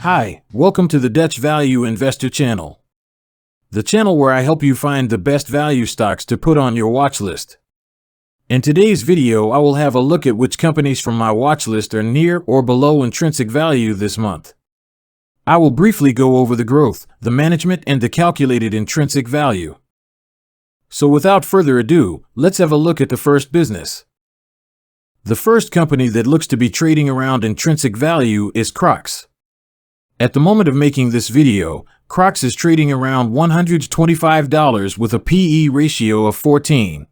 Hi, welcome to the Dutch Value Investor channel. The channel where I help you find the best value stocks to put on your watch list. In today's video, I will have a look at which companies from my watch list are near or below intrinsic value this month. I will briefly go over the growth, the management, and the calculated intrinsic value. So without further ado, let's have a look at the first business. The first company that looks to be trading around intrinsic value is Crocs. At the moment of making this video, Crocs is trading around $125 with a PE ratio of 14.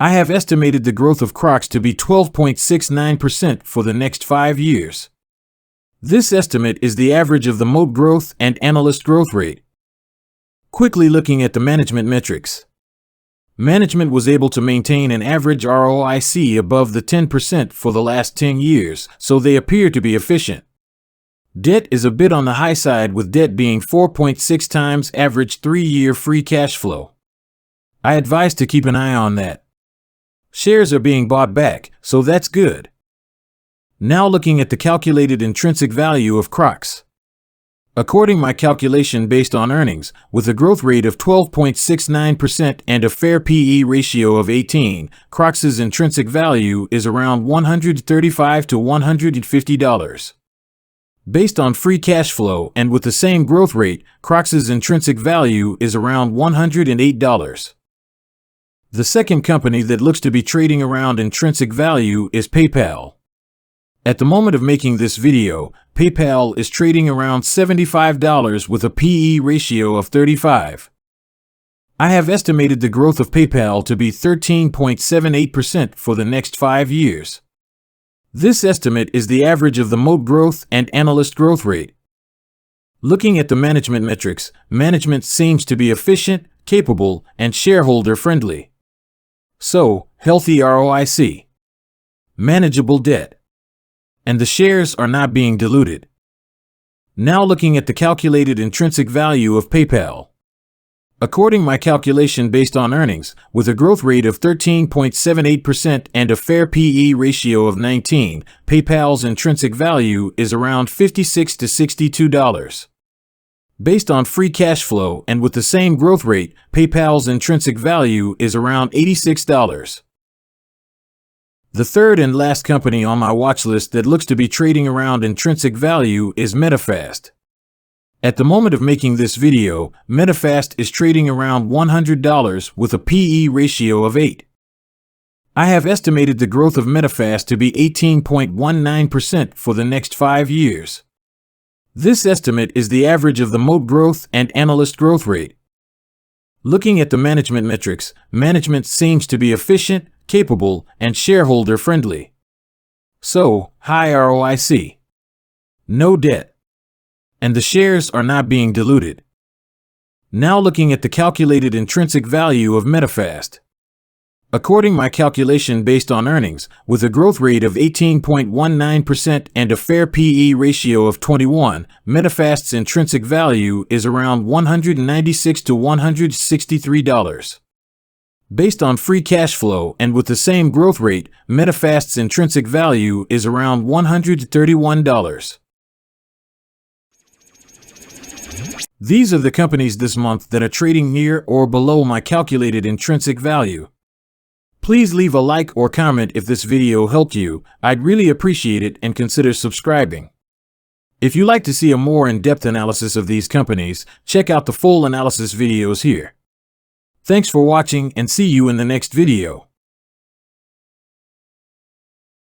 I have estimated the growth of Crocs to be 12.69% for the next 5 years. This estimate is the average of the MOAT growth and analyst growth rate. Quickly looking at the management metrics. Management was able to maintain an average ROIC above the 10% for the last 10 years, so they appear to be efficient. Debt is a bit on the high side, with debt being 4.6 times average 3-year free cash flow. I advise to keep an eye on that. Shares are being bought back, so that's good. Now looking at the calculated intrinsic value of Crocs. According to my calculation based on earnings, with a growth rate of 12.69% and a fair PE ratio of 18, Crocs' intrinsic value is around $135 to $150. Based on free cash flow and with the same growth rate, Crocs' intrinsic value is around $108. The second company that looks to be trading around intrinsic value is PayPal. At the moment of making this video, PayPal is trading around $75 with a PE ratio of 35. I have estimated the growth of PayPal to be 13.78% for the next 5 years. This estimate is the average of the MOAT growth and analyst growth rate. Looking at the management metrics, management seems to be efficient, capable, and shareholder-friendly. So, healthy ROIC, manageable debt, and the shares are not being diluted. Now looking at the calculated intrinsic value of PayPal. According to my calculation based on earnings, with a growth rate of 13.78% and a fair PE ratio of 19, PayPal's intrinsic value is around $56 to $62. Based on free cash flow and with the same growth rate, PayPal's intrinsic value is around $86. The third and last company on my watch list that looks to be trading around intrinsic value is Medifast. At the moment of making this video, Medifast is trading around $100 with a PE ratio of 8. I have estimated the growth of Medifast to be 18.19% for the next 5 years. This estimate is the average of the MOAT growth and analyst growth rate. Looking at the management metrics, management seems to be efficient, capable, and shareholder-friendly. So, high ROIC, no debt, and the shares are not being diluted. Now looking at the calculated intrinsic value of Medifast. According to my calculation based on earnings, with a growth rate of 18.19% and a fair PE ratio of 21, Medifast's intrinsic value is around $196 to $163. Based on free cash flow and with the same growth rate, Medifast's intrinsic value is around $131. These are the companies this month that are trading near or below my calculated intrinsic value. Please leave a like or comment if this video helped you. I'd really appreciate it, and consider subscribing. If you'd like to see a more in-depth analysis of these companies, check out the full analysis videos here. Thanks for watching, and see you in the next video.